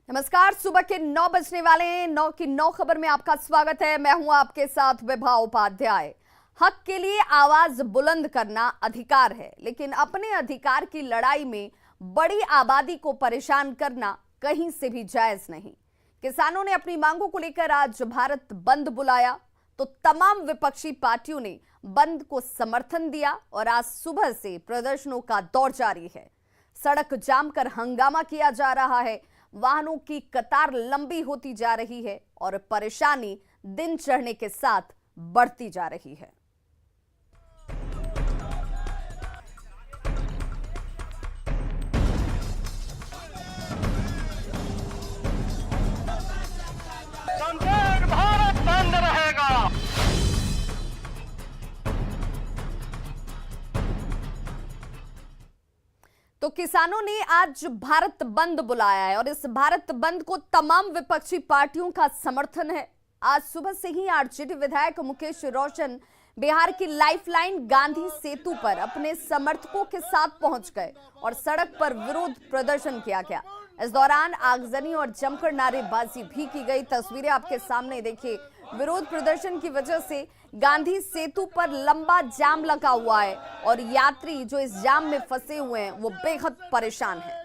नमस्कार। सुबह के 9 बजने वाले हैं। 9 की 9 खबर में आपका स्वागत है। मैं हूं आपके साथ विभा उपाध्याय। हक के लिए आवाज बुलंद करना अधिकार है, लेकिन अपने अधिकार की लड़ाई में बड़ी आबादी को परेशान करना कहीं से भी जायज नहीं। किसानों ने अपनी मांगों को लेकर आज भारत बंद बुलाया तो तमाम विपक्षी पार्टियों ने बंद को समर्थन दिया और आज सुबह से प्रदर्शनों का दौर जारी है। सड़क जाम कर हंगामा किया जा रहा है, वाहनों की कतार लंबी होती जा रही है और परेशानी दिन चढ़ने के साथ बढ़ती जा रही है। संपूर्ण भारत बंद रहेगा। तो किसानों ने आज भारत बंद बुलाया है और इस भारत बंद को तमाम विपक्षी पार्टियों का समर्थन है। आज सुबह से ही आरजेडी विधायक मुकेश रोशन बिहार की लाइफलाइन गांधी सेतु पर अपने समर्थकों के साथ पहुंच गए और सड़क पर विरोध प्रदर्शन किया गया। इस दौरान आगजनी और जमकर नारेबाजी भी की गई। तस्वीरें आपके सामने देखिए। विरोध प्रदर्शन की वजह से गांधी सेतु पर लंबा जाम लगा हुआ है और यात्री जो इस जाम में फंसे हुए हैं वो बेहद परेशान हैं।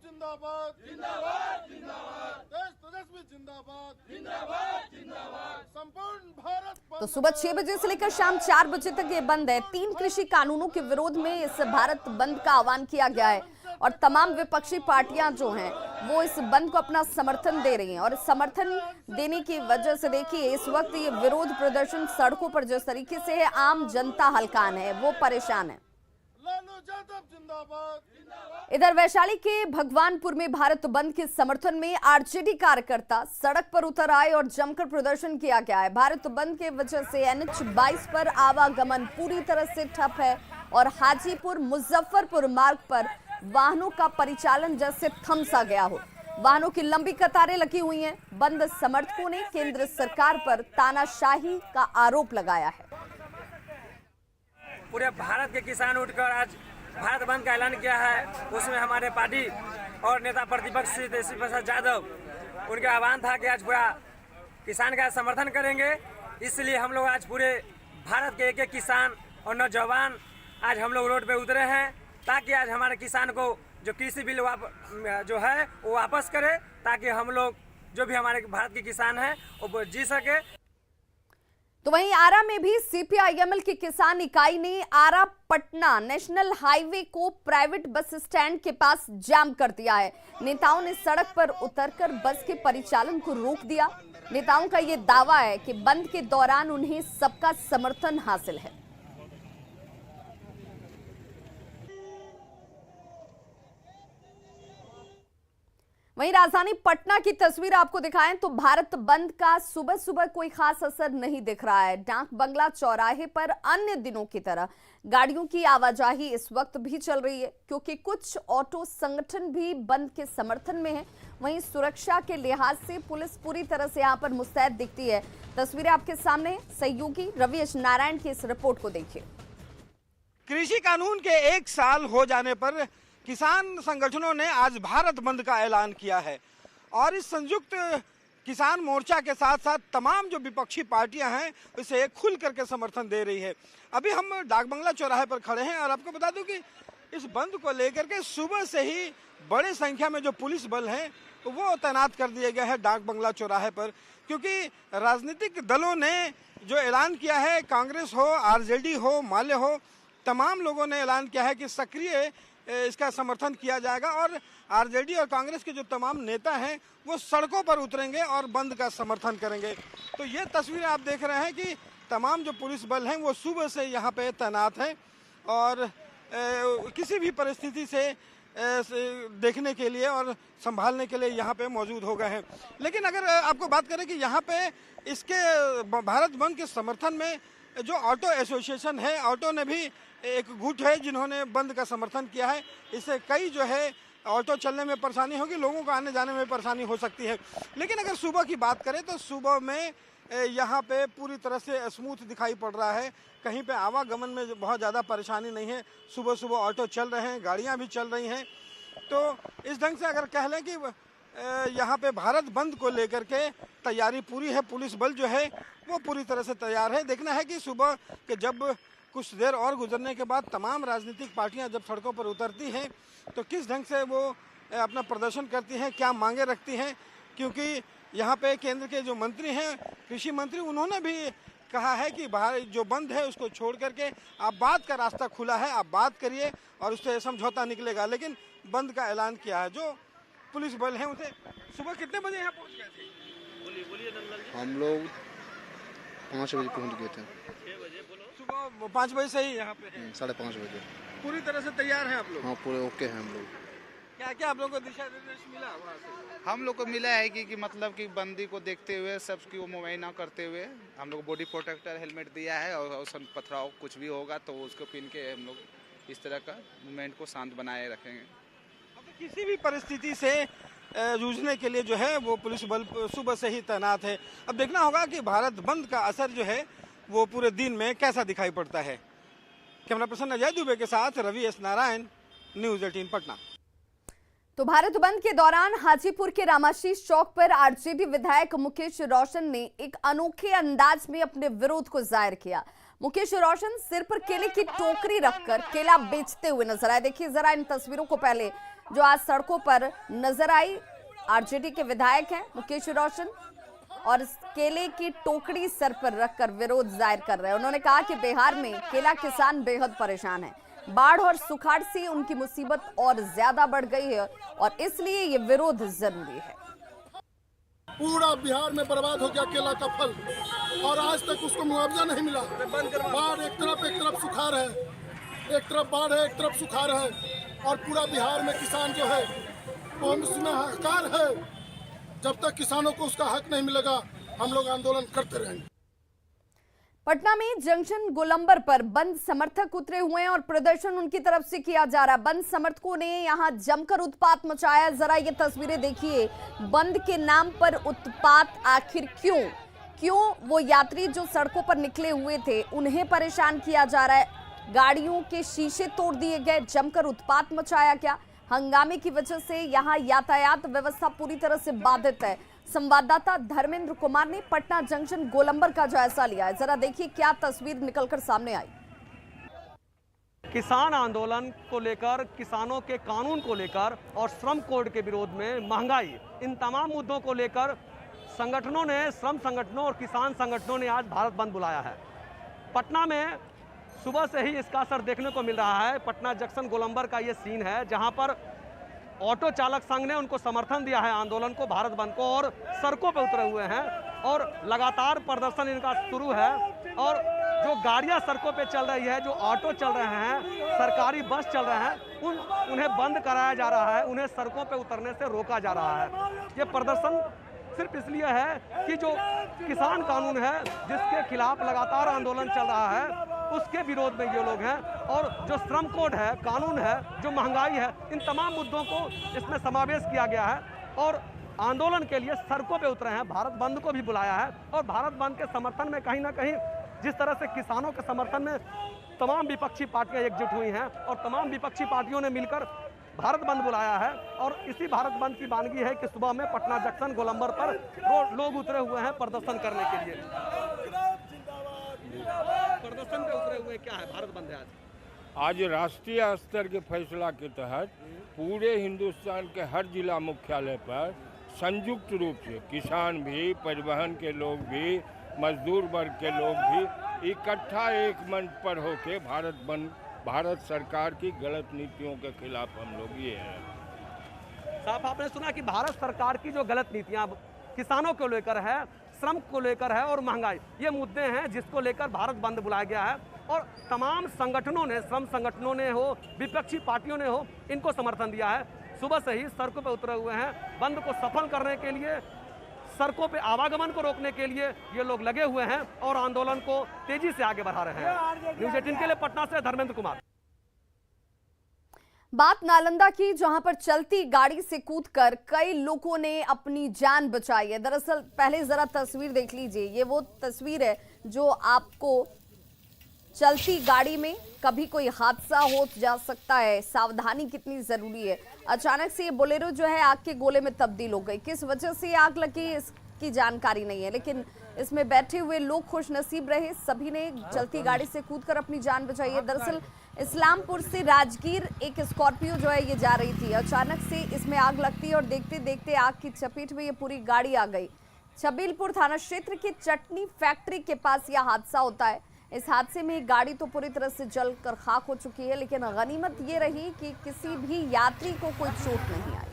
जिंदाबाद जिंदाबाद जिंदाबाद, देश तेजस्वी जिंदाबाद जिंदाबाद जिंदाबाद, संपूर्ण भारत। तो सुबह 6 बजे से लेकर शाम 4 बजे तक ये बंद है। 3 कृषि कानूनों के विरोध में इस भारत बंद का आह्वान किया गया है और तमाम विपक्षी पार्टियां जो हैं वो इस बंद को अपना समर्थन दे रही हैं और समर्थन देने की वजह से देखिए इस वक्त ये विरोध प्रदर्शन सड़कों पर जिस तरीके से है, आम जनता हलकान है, वो परेशान है। इधर वैशाली के भगवानपुर में भारत बंद के समर्थन में आरजेडी कार्यकर्ता सड़क पर उतर आए और जमकर प्रदर्शन किया गया है। भारत बंद के वजह से NH 22 पर आवागमन पूरी तरह से ठप है और हाजीपुर मुजफ्फरपुर मार्ग पर वाहनों का परिचालन जैसे थम सा गया हो। वाहनों की लंबी कतारें लगी हुई हैं। बंद समर्थकों ने केंद्र सरकार पर तानाशाही का आरोप लगाया है। पूरे भारत के किसान उठकर आज भारत बंद का ऐलान किया है। उसमें हमारे पार्टी और नेता प्रतिपक्ष श्री तेजस्वी प्रसाद यादव, उनका आह्वान था कि आज पूरा किसान का समर्थन करेंगे। इसलिए हम लोग आज पूरे भारत के एक एक किसान और नौजवान आज हम लोग रोड पे उतरे हैं ताकि आज हमारे किसान को जो कृषि बिल जो है वो वापस करे, ताकि हम लोग जो भी हमारे भारत के किसान हैं वो जी सके। तो वहीं आरा में भी CPIML की किसान इकाई ने आरा पटना नेशनल हाईवे को प्राइवेट बस स्टैंड के पास जाम कर दिया है। नेताओं ने सड़क पर उतरकर बस के परिचालन को रोक दिया। नेताओं का यह दावा है कि बंद के दौरान उन्हें सबका समर्थन हासिल है। वहीं राजधानी पटना की तस्वीर आपको दिखाएं तो भारत बंद का सुबह सुबह कोई खास असर नहीं दिख रहा है। डाक बंगला चौराहे पर अन्य दिनों की तरह गाड़ियों की आवाजाही इस वक्त भी चल रही है, क्योंकि कुछ ऑटो संगठन भी बंद के समर्थन में है। वहीं सुरक्षा के लिहाज से पुलिस पूरी तरह से यहां पर मुस्तैद दिखती है। तस्वीरें आपके सामने। सहयोगी रविश नारायण की इस रिपोर्ट को देखिए। कृषि कानून के 1 साल हो जाने पर किसान संगठनों ने आज भारत बंद का ऐलान किया है और इस संयुक्त किसान मोर्चा के साथ साथ तमाम जो विपक्षी पार्टियां हैं इसे खुल करके समर्थन दे रही है। अभी हम डाक बंगला चौराहे पर खड़े हैं और आपको बता दूं कि इस बंद को लेकर के सुबह से ही बड़ी संख्या में जो पुलिस बल हैं वो तैनात कर दिए गए हैं डाक बंगला चौराहे पर, क्योंकि राजनीतिक दलों ने जो ऐलान किया है, कांग्रेस हो, आरजेडी हो, माले हो, तमाम लोगों ने ऐलान किया है कि सक्रिय इसका समर्थन किया जाएगा और आरजेडी और कांग्रेस के जो तमाम नेता हैं वो सड़कों पर उतरेंगे और बंद का समर्थन करेंगे। तो ये तस्वीरें आप देख रहे हैं कि तमाम जो पुलिस बल हैं वो सुबह से यहाँ पे तैनात हैं और किसी भी परिस्थिति से देखने के लिए और संभालने के लिए यहाँ पे मौजूद हो गए हैं। लेकिन अगर आपको बात करें कि यहाँ पे इसके भारत बंद के समर्थन में जो ऑटो एसोसिएशन है, ऑटो ने भी एक गुट है जिन्होंने बंद का समर्थन किया है। इससे कई जो है ऑटो चलने में परेशानी होगी, लोगों को आने जाने में परेशानी हो सकती है। लेकिन अगर सुबह की बात करें तो सुबह में यहाँ पे पूरी तरह से स्मूथ दिखाई पड़ रहा है। कहीं पे आवागमन में बहुत ज़्यादा परेशानी नहीं है। सुबह सुबह ऑटो चल रहे हैं, गाड़ियाँ भी चल रही हैं। तो इस ढंग से अगर कह लें कि यहाँ पे भारत बंद को लेकर के तैयारी पूरी है। पुलिस बल जो है वो पूरी तरह से तैयार है। देखना है कि सुबह के जब कुछ देर और गुजरने के बाद तमाम राजनीतिक पार्टियां जब सड़कों पर उतरती हैं तो किस ढंग से वो अपना प्रदर्शन करती हैं, क्या मांगे रखती हैं। क्योंकि यहाँ पे केंद्र के जो मंत्री हैं, कृषि मंत्री, उन्होंने भी कहा है कि बाहर जो बंद है उसको छोड़ करके आप बात का रास्ता खुला है, आप बात करिए और उससे समझौता निकलेगा। लेकिन बंद का ऐलान किया है। जो पुलिस बल है उसे सुबह कितने बजे यहाँ पहुँच गए थे? हम लोग 5 बजे पहुँच गए थे। सुबह 5 बजे से ही यहाँ पे है? 5:30 बजे। पूरी तरह से तैयार हैं आप लोग? हाँ, पूरे ओके हैं हम लोग। क्या क्या आप लोगों को दिशा निर्देश मिला वहाँ से? हम लोग को मिला है कि मतलब कि बंदी को देखते हुए सबकी वो मुआयना करते हुए हम लोग बॉडी प्रोटेक्टर हेलमेट दिया है और पथराव कुछ भी होगा तो उसको पहन के हम लोग इस तरह का मूवमेंट को शांत बनाए रखेंगे। तो किसी भी परिस्थिति से जूझने के लिए जो है वो पुलिस बल सुबह से ही तैनात है। अब देखना होगा कि भारत बंद का असर जो है वो पूरे दिन में कैसा दिखाई पड़ता है। कैमरा पर्सन अजय दुबे के साथ रवि एस नारायण, न्यूज़ 18 पटना। तो भारत बंद के दौरान हाजीपुर के रामाशीष चौक पर आरजेडी विधायक मुकेश रोशन ने एक अनोखे अंदाज में अपने विरोध को जाहिर किया। मुकेश रोशन सिर पर केले की टोकरी रखकर केला बेचते हुए नजर आए। देखिए जरा इन तस्वीरों को पहले, जो आज सड़कों पर नजर आई। आरजेडी के विधायक हैं मुकेश रोशन और केले की टोकरी सर पर रखकर विरोध जाहिर कर रहे हैं। उन्होंने कहा कि बिहार में केला किसान बेहद परेशान है। बाढ़ और सुखाड़ से उनकी मुसीबत और ज्यादा बढ़ गई है और इसलिए ये विरोध जरूरी है। पूरा बिहार में बर्बाद हो गया केला का फल और आज तक उसको मुआवजा नहीं मिला। बाढ़ एक तरफ सुखाड़ है, एक तरफ बाढ़ है, एक तरफ सुखाड़ है और पूरा बिहार में किसान जो है वो उसमें हाहाकार है। जब तक किसानों को उसका हक नहीं मिलेगा हम लोग आंदोलन करते रहेंगे। पटना में जंक्शन गोलंबर पर बंद समर्थक उतरे हुए हैं और प्रदर्शन उनकी तरफ से किया जा रहा है। बंद समर्थकों ने यहां जमकर उत्पात मचाया। जरा ये तस्वीरें देखिए। बंद के नाम पर उत्पात आखिर क्यों वो यात्री जो सड़कों पर निकले हुए थे उन्हें परेशान किया जा रहा है। गाड़ियों के शीशे तोड़ दिए गए, जमकर उत्पात मचाया गया। हंगामे की वजह से यहां यातायात व्यवस्था पूरी तरह से बाधित है। संवाददाता धर्मेंद्र कुमार ने पटना जंक्शन गोलंबर का जायजा लिया है। जरा देखिए क्या तस्वीर निकलकर सामने आई। किसान आंदोलन को लेकर, किसानों के कानून को लेकर और श्रम कोड के विरोध में, महंगाई, इन तमाम मुद्दों को लेकर संगठनों ने, श्रम संगठनों और किसान संगठनों ने आज भारत बंद बुलाया है। पटना में सुबह से ही इसका असर देखने को मिल रहा है। पटना जंक्शन गोलंबर का ये सीन है जहां पर ऑटो चालक संघ ने उनको समर्थन दिया है आंदोलन को, भारत बंद को, और सड़कों पर उतरे हुए हैं और लगातार प्रदर्शन इनका शुरू है। और जो गाड़ियां सड़कों पे चल रही है, जो ऑटो चल रहे हैं, सरकारी बस चल रहे हैं, उन्हें बंद कराया जा रहा है, उन्हें सड़कों पे उतरने से रोका जा रहा है। ये प्रदर्शन सिर्फ इसलिए है कि जो किसान कानून है जिसके खिलाफ लगातार आंदोलन चल रहा है उसके विरोध में ये लोग हैं। और जो श्रम कोड है, कानून है, जो महंगाई है, इन तमाम मुद्दों को इसमें समावेश किया गया है और आंदोलन के लिए सड़कों पे उतरे हैं। भारत बंद को भी बुलाया है और भारत बंद के समर्थन में कहीं ना कहीं जिस तरह से किसानों के समर्थन में तमाम विपक्षी पार्टियां एकजुट हुई हैं और तमाम विपक्षी पार्टियों ने मिलकर भारत बंद बुलाया है। और इसी भारत बंद की वानगी है कि सुबह में पटना जंक्शन गोलंबर पर लोग उतरे हुए हैं प्रदर्शन करने के लिए। प्रदर्शन पे उतरे हुए क्या है भारत बंद है आज राष्ट्रीय स्तर के फैसला के तहत पूरे हिंदुस्तान के हर जिला मुख्यालय पर संयुक्त रूप से किसान भी, परिवहन के लोग भी, मजदूर वर्ग के लोग भी इकट्ठा एक मंच पर होके भारत बंद, भारत सरकार की गलत नीतियों के खिलाफ हम लोग ये हैं। साहब, आपने सुना कि भारत सरकार की जो गलत नीतियां किसानों को लेकर है, श्रम को लेकर है और महंगाई, ये मुद्दे हैं जिसको लेकर भारत बंद बुलाया गया है। और तमाम संगठनों ने, श्रम संगठनों ने हो, विपक्षी पार्टियों ने हो, इनको समर्थन दिया है। सुबह से ही सड़कों पर उतरे हुए हैं। बंद को सफल करने के लिए, सड़कों पे आवागमन को रोकने के लिए ये लोग लगे हुए हैं और आंदोलन को तेजी से आगे बढ़ा रहे हैं। न्यूज़ 18 के लिए पटना से धर्मेंद्र कुमार। बात नालंदा की, जहां पर चलती गाड़ी से कूदकर कई लोगों ने अपनी जान बचाई है। दरअसल पहले जरा तस्वीर देख लीजिए, ये वो तस्वीर है जो आपको चलती गाड़ी में कभी कोई हादसा हो जा सकता है, सावधानी कितनी जरूरी है। अचानक से ये बोलेरो जो है आग के गोले में तब्दील हो गई। किस वजह से आग लगी इसकी जानकारी नहीं है, लेकिन इसमें बैठे हुए लोग खुश नसीब रहे, सभी ने चलती गाड़ी से कूदकर अपनी जान बचाई है। दरअसल इस्लामपुर से राजगीर एक स्कॉर्पियो जो है ये जा रही थी, अचानक से इसमें आग लगती है और देखते देखते आग की चपेट में ये पूरी गाड़ी आ गई। छबीलपुर थाना क्षेत्र के चटनी फैक्ट्री के पास यह हादसा होता है। इस हादसे में गाड़ी तो पूरी तरह से जलकर खाक हो चुकी है, लेकिन गनीमत ये रही कि किसी भी यात्री को कोई चोट नहीं आई।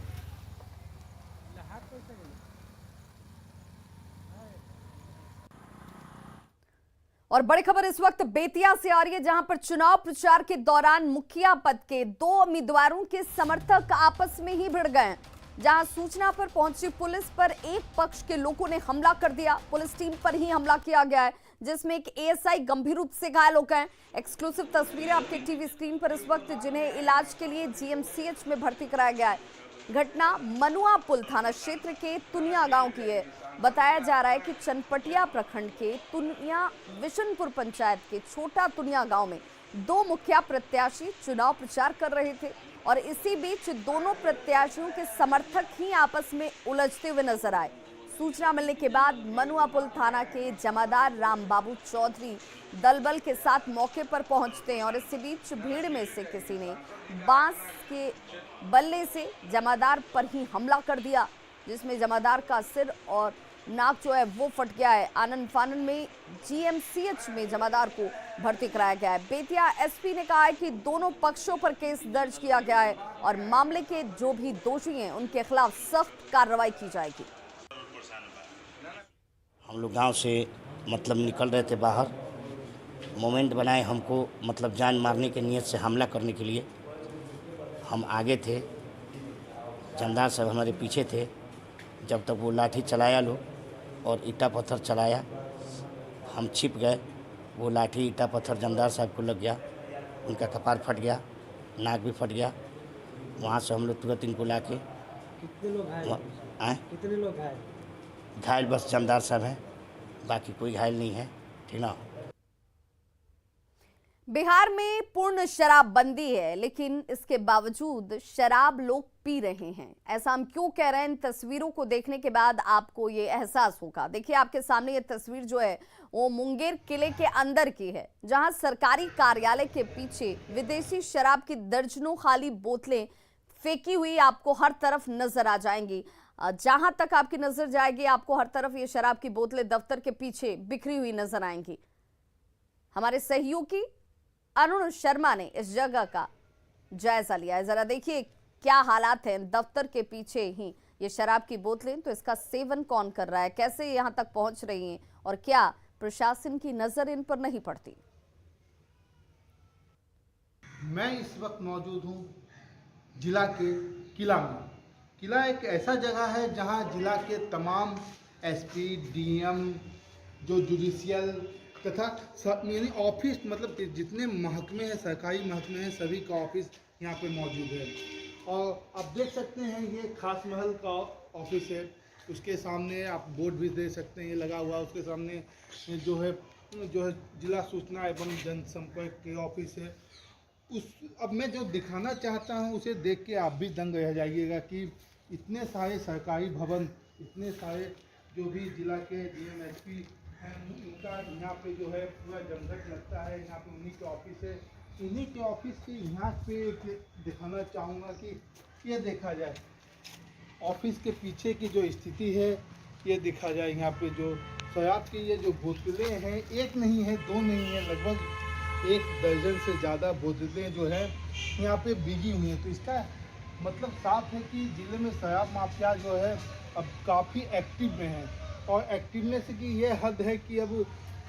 और बड़ी खबर इस वक्त बेतिया से आ रही है, जहां पर चुनाव प्रचार के दौरान मुखिया पद के 2 उम्मीदवारों के समर्थक आपस में ही भिड़ गए। जहां सूचना पर पहुंची पुलिस पर एक पक्ष के लोगों ने हमला कर दिया। पुलिस टीम पर ही हमला किया गया है, जिसमें एक एएसआई गंभीर रूप से घायल हो गए। एक्सक्लूसिव तस्वीरें आपके टीवी स्क्रीन पर इस वक्त, जिन्हें इलाज के लिए जीएमसीएच में भर्ती कराया गया है। घटना मनुआ पुल थाना क्षेत्र के तुनिया गांव की है। बताया जा रहा है कि चनपटिया प्रखंड के तुनिया विशनपुर पंचायत के छोटा तुनिया गांव में 2 मुखिया प्रत्याशी चुनाव प्रचार कर रहे थे और इसी बीच दोनों प्रत्याशियों के समर्थक ही आपस में उलझते हुए नजर आए। सूचना मिलने के बाद मनुआ पुल थाना के जमादार रामबाबू चौधरी दलबल के साथ मौके पर पहुंचते हैं और इसी बीच भीड़ में से किसी ने बांस के बल्ले से जमादार पर ही हमला कर दिया, जिसमें जमादार का सिर और नाक जो है वो फट गया है। आनन फानन में जीएमसीएच में जमादार को भर्ती कराया गया है। बेतिया एसपी ने कहा है कि दोनों पक्षों पर केस दर्ज किया गया है और मामले के जो भी दोषी हैं उनके खिलाफ सख्त कार्रवाई की जाएगी। हम लोग गांव से मतलब निकल रहे थे बाहर, मोमेंट बनाए हमको मतलब जान मारने के नियत से हमला करने के लिए। हम आगे थे, जमदार साहब हमारे पीछे थे। जब तक वो लाठी चलाया लो और ईटा पत्थर चलाया, हम छिप गए। वो लाठी ईटा पत्थर जमदार साहब को लग गया, उनका कपार फट गया, नाक भी फट गया। वहाँ से हम लोग तुरंत इनको ला के कितने लोग घायल? कितने लोग घायल? घायल बस जमदार साहब हैं, बाकी कोई घायल नहीं है, ठीक ना। बिहार में पूर्ण शराबबंदी है, लेकिन इसके बावजूद शराब लोग पी रहे हैं। ऐसा हम क्यों कह रहे हैं, इन तस्वीरों को देखने के बाद आपको ये एहसास होगा। देखिए आपके सामने ये तस्वीर जो है वो मुंगेर किले के अंदर की है, जहां सरकारी कार्यालय के पीछे विदेशी शराब की दर्जनों खाली बोतलें फेंकी हुई आपको हर तरफ नजर आ जाएंगी। जहां तक आपकी नजर जाएगी आपको हर तरफ ये शराब की बोतलें दफ्तर के पीछे बिखरी हुई नजर आएंगी। हमारे सहयोगी अरुण शर्मा ने इस जगह का जायजा लिया है। जरा देखिए क्या हालात हैं, दफ्तर के पीछे ही ये शराब की बोतलें, तो इसका सेवन कौन कर रहा है, कैसे यहां तक पहुंच रही हैं और क्या प्रशासन की नजर इन पर नहीं पड़ती। मैं इस वक्त मौजूद हूं जिला के किला में। किला एक ऐसा जगह है जहां जिला के तमाम एसपी, डीएम, जो जुडिशियल तथा मेरी ऑफिस मतलब जितने महकमे हैं, सरकारी महकमे हैं, सभी का ऑफिस यहाँ पे मौजूद है। और आप देख सकते हैं ये खास महल का ऑफिस है, उसके सामने आप बोर्ड भी देख सकते हैं ये लगा हुआ। उसके सामने जो है जिला सूचना एवं जनसंपर्क के ऑफिस है। अब मैं जो दिखाना चाहता हूँ उसे देख के आप भी दंग रह जाइएगा कि इतने सारे सरकारी भवन, इतने सारे जो भी जिला के डीएम, एसपी इनका यहाँ पे जो है पूरा जमघट लगता है। यहाँ पे उन्हीं के ऑफिस है, उन्हीं के ऑफिस के यहाँ पे दिखाना चाहूँगा कि ये देखा जाए ऑफिस के पीछे की जो स्थिति है, ये देखा जाए। यहाँ पे जो शराब की ये जो बोतलें हैं, एक नहीं है, 2 नहीं है, लगभग 1 दर्जन से ज़्यादा बोतलें जो है यहाँ पे बिकी हुई हैं। तो इसका मतलब साफ है कि ज़िले में शराब माफिया जो है अब काफ़ी एक्टिव में है। और एक्टिवनेस की ये हद है कि अब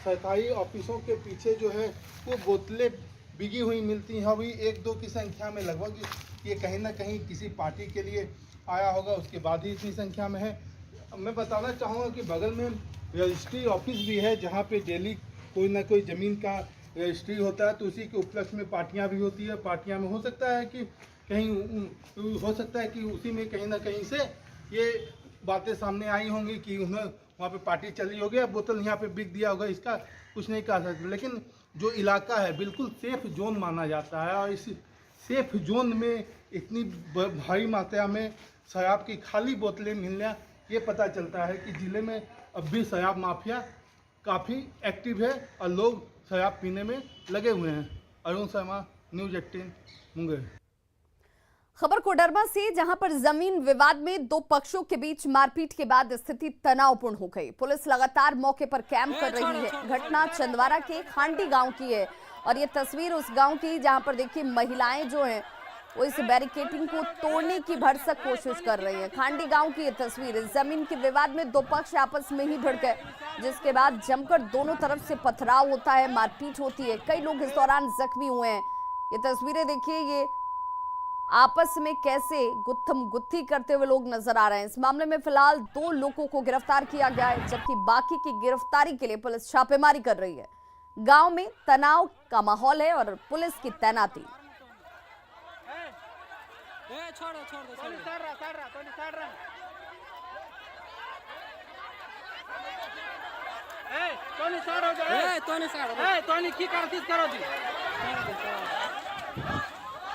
सरकारी ऑफिसों के पीछे जो है वो बोतलें बिकी हुई मिलती हैं। अभी 1-2 की संख्या में, लगभग ये कहीं ना कहीं किसी पार्टी के लिए आया होगा, उसके बाद ही इतनी संख्या में है। मैं बताना चाहूँगा कि बगल में रजिस्ट्री ऑफिस भी है, जहाँ पे डेली कोई ना कोई ज़मीन का रजिस्ट्री होता है, तो उसी के उपलक्ष्य में पार्टियाँ भी होती है। पार्टियाँ में हो सकता है कि कहीं हो सकता है कि उसी में कहीं ना कहीं से ये बातें सामने आई होंगी कि उन्हें वहाँ पे पार्टी चली होगी या बोतल यहाँ पे बिक दिया होगा, इसका कुछ नहीं कह सकते। लेकिन जो इलाका है बिल्कुल सेफ जोन माना जाता है और इस सेफ जोन में इतनी भारी मात्रा में शराब की खाली बोतलें मिलना, ये पता चलता है कि ज़िले में अब भी शराब माफिया काफ़ी एक्टिव है और लोग शराब पीने में लगे हुए हैं। अरुण शर्मा, न्यूज़ 18 मुंगेर। खबर कोडरमा से, जहां पर जमीन विवाद में दो पक्षों के बीच मारपीट के बाद स्थिति तनावपूर्ण हो गई। पुलिस लगातार मौके पर कैंप कर रही है। घटना चंदवारा के खांडी गांव की है और ये तस्वीर उस गांव की जहां पर देखिए महिलाएं जो हैं वो इस बैरिकेडिंग को तोड़ने की भरसक कोशिश कर रही है। खांडी गांव की ये तस्वीर। जमीन के विवाद में दो पक्ष आपस में ही भिड़ गए, जिसके बाद जमकर दोनों तरफ से पथराव होता है, मारपीट होती है। कई लोग इस दौरान जख्मी हुए हैं। ये तस्वीरें देखिए, ये आपस में कैसे गुत्थम गुत्थी करते हुए लोग नजर आ रहे हैं। इस मामले में फिलहाल 2 लोगों को गिरफ्तार किया गया है, जबकि बाकी की गिरफ्तारी के लिए पुलिस छापेमारी कर रही है। गांव में तनाव का माहौल है और पुलिस की तैनाती।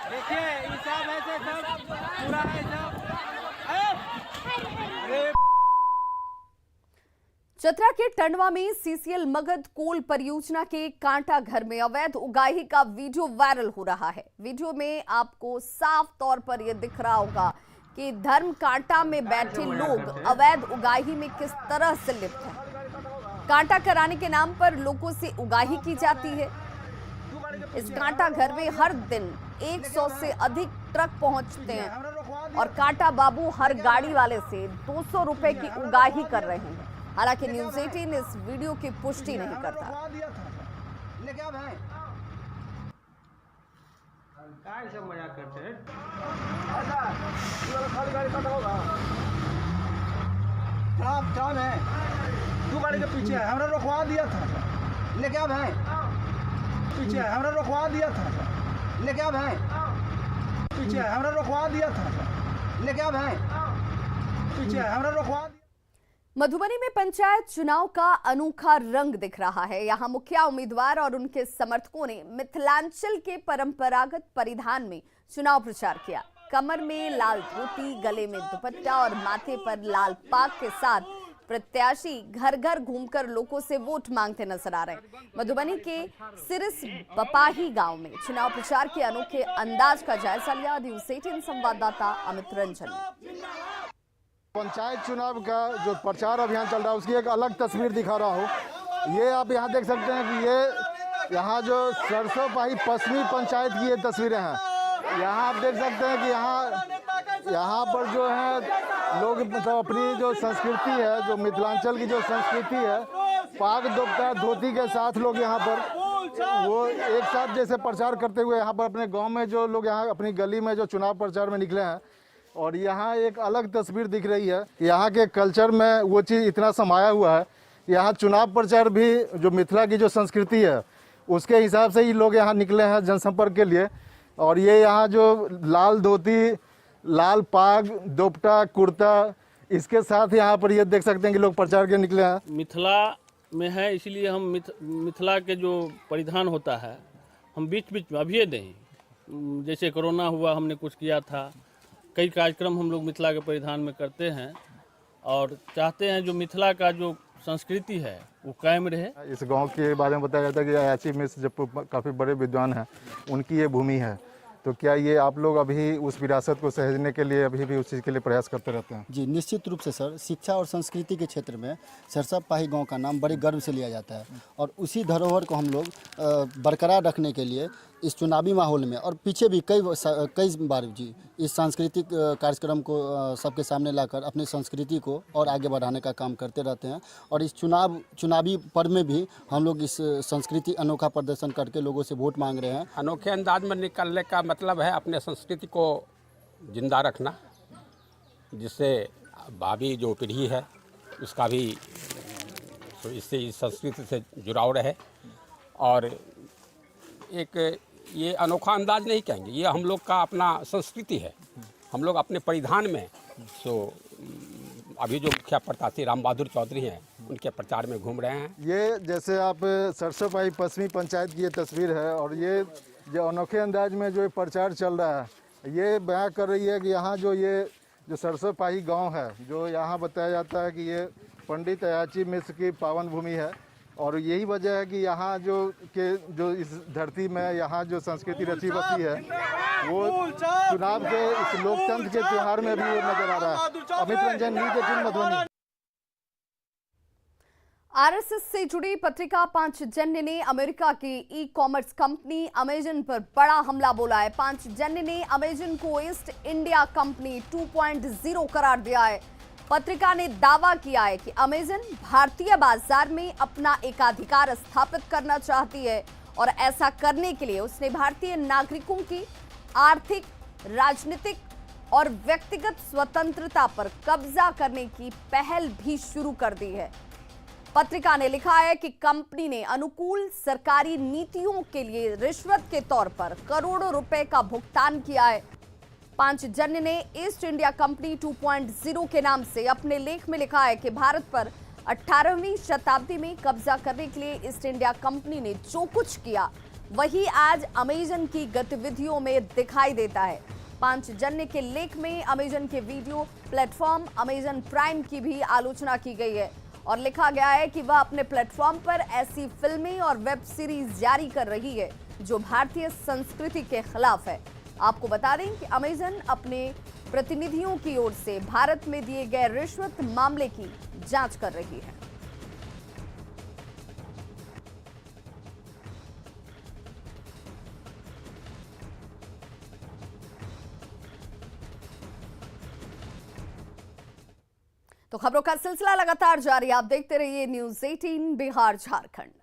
देखिए ये सब ऐसे सब पूरा है सब। चतरा के टंडवा में सीसीएल मगध कोल परियोजना के कांटा घर में अवैध उगाही का वीडियो वायरल हो रहा है। वीडियो में आपको साफ तौर पर यह दिख रहा होगा कि धर्म कांटा में बैठे लोग अवैध उगाही में किस तरह से लिप्त हैं। कांटा कराने के नाम पर लोगों से उगाही की जाती है। इस कांटा घर में हर दिन 100 से अधिक ट्रक पहुंचते हैं और कांटा बाबू हर गाड़ी वाले से 200 रुपए की उगाही कर रहे हैं। हालांकि न्यूज़ 18 इस वीडियो की पुष्टि नहीं करता। मजाक करते हैं। तू गाड़ी के पीछे है, हमरा रोकवा दिया था, लेके अब है पीछे है, हमरा रोकवा दिया था, लेके अब है पीछे है, हमरा रोकवा दिया था, लेके अब है पीछे है, हमरा रोकवा। मधुबनी में पंचायत चुनाव का अनोखा रंग दिख रहा है। यहां मुखिया उम्मीदवार और उनके समर्थकों ने मिथिलांचल के परंपरागत परिधान में चुनाव प्रचार किया। कमर में लाल धोती, गले में दुपट्टा और माथे पर लाल पाग के साथ प्रत्याशी घर घर घूमकर लोगों से वोट मांगते नजर आ रहे हैं। मधुबनी के सिरिस बपाही गांव में चुनाव प्रचार के अनोखे अंदाज का जायजा लिया न्यूज़ 18 संवाददाता अमित रंजन ने। पंचायत चुनाव का जो प्रचार अभियान चल रहा है उसकी एक अलग तस्वीर दिखा रहा हूँ। ये आप यहाँ देख सकते हैं कि ये यहाँ जो सरसोपाही पश्चिमी पंचायत की ये तस्वीरें हैं। यहाँ आप देख सकते हैं कि यहाँ पर जो है लोग मतलब अपनी जो संस्कृति है, जो मिथिलांचल की जो संस्कृति है, पाग दुपट्टा धोती के साथ लोग यहाँ पर वो एक साथ जैसे प्रचार करते हुए यहाँ पर अपने गांव में जो लोग यहाँ अपनी गली में जो चुनाव प्रचार में निकले हैं। और यहाँ एक अलग तस्वीर दिख रही है। यहाँ के कल्चर में वो चीज़ इतना समाया हुआ है। यहाँ चुनाव प्रचार भी जो मिथिला की जो संस्कृति है उसके हिसाब से ही लोग यहाँ निकले हैं जनसंपर्क के लिए। और ये यहाँ जो लाल धोती, लाल पाग, दुपट्टा, कुर्ता, इसके साथ यहाँ पर ये देख सकते हैं कि लोग प्रचार के निकले हैं। मिथिला में है, इसलिए हम मिथिला के जो परिधान होता है हम बीच बीच में अभी नहीं, जैसे कोरोना हुआ हमने कुछ किया था, कई कार्यक्रम हम लोग मिथिला के परिधान में करते हैं और चाहते हैं जो मिथिला का जो संस्कृति है वो कायम रहे। इस गांव के बारे में बताया जाता है कि अयाची मिश्र जो काफ़ी बड़े विद्वान हैं उनकी ये भूमि है। तो क्या ये आप लोग अभी उस विरासत को सहेजने के लिए अभी भी उस चीज़ के लिए प्रयास करते रहते हैं? जी निश्चित रूप से सर, शिक्षा और संस्कृति के क्षेत्र में सरसापाही गांव का नाम बड़े गर्व से लिया जाता है और उसी धरोहर को हम लोग बरकरार रखने के लिए इस चुनावी माहौल में और पीछे भी कई बार जी इस सांस्कृतिक कार्यक्रम को सबके सामने लाकर अपनी संस्कृति को और आगे बढ़ाने का काम करते रहते हैं। और इस चुनावी पर्व में भी हम लोग इस संस्कृति अनोखा प्रदर्शन करके लोगों से वोट मांग रहे हैं। अनोखे अंदाज में निकलने का मतलब है अपने संस्कृति को जिंदा रखना, जिससे भावी जो पीढ़ी है उसका भी इससे इस संस्कृति से जुड़ाव रहे। और एक ये अनोखा अंदाज नहीं कहेंगे, ये हम लोग का अपना संस्कृति है। हम लोग अपने परिधान में अभी जो मुखिया प्रत्याशी राम बहादुर चौधरी हैं उनके प्रचार में घूम रहे हैं। ये जैसे आप सरसोपाही पश्चिमी पंचायत की ये तस्वीर है और ये जो अनोखे अंदाज में जो प्रचार चल रहा है ये बयां कर रही है कि यहाँ जो सरसोपाही गांव है, जो यहाँ बताया जाता है कि ये पंडित अयाची मिश्र की पावन भूमि है और यही वजह है कि यहाँ जो इस धरती में यहाँ जो संस्कृति रची बसी है वो चुनाव के इस लोकतंत्र के त्योहार में भी नजर आ रहा है। अमित रंजन, न्यूज़ 18 मधुबनी। आरएसएस से जुड़ी पत्रिका पांचजन्य ने अमेरिका की ई कॉमर्स कंपनी अमेजन पर बड़ा हमला बोला है। पांचजन्य ने अमेजन को ईस्ट इंडिया कंपनी 2.0 करार दिया है। पत्रिका ने दावा किया है कि अमेजन भारतीय बाजार में अपना एकाधिकार स्थापित करना चाहती है और ऐसा करने के लिए उसने भारतीय नागरिकों की आर्थिक, राजनीतिक और व्यक्तिगत स्वतंत्रता पर कब्जा करने की पहल भी शुरू कर दी है। पत्रिका ने लिखा है कि कंपनी ने अनुकूल सरकारी नीतियों के लिए रिश्वत के तौर पर करोड़ों रुपए का भुगतान किया है। पांचजन्य ने ईस्ट इंडिया कंपनी 2.0 के नाम से अपने लेख में लिखा है कि भारत पर 18वीं शताब्दी में कब्जा करने के लिए ईस्ट इंडिया कंपनी ने जो कुछ किया वही आज अमेजन की गतिविधियों में दिखाई देता है। पांचजन्य के लेख में अमेजन के वीडियो प्लेटफॉर्म अमेजन प्राइम की भी आलोचना की गई है और लिखा गया है कि वह अपने प्लेटफॉर्म पर ऐसी फिल्में और वेब सीरीज जारी कर रही है जो भारतीय संस्कृति के खिलाफ है। आपको बता दें कि अमेजन अपने प्रतिनिधियों की ओर से भारत में दिए गए रिश्वत मामले की जांच कर रही है। तो खबरों का सिलसिला लगातार जारी, आप देखते रहिए न्यूज़ 18 बिहार झारखंड।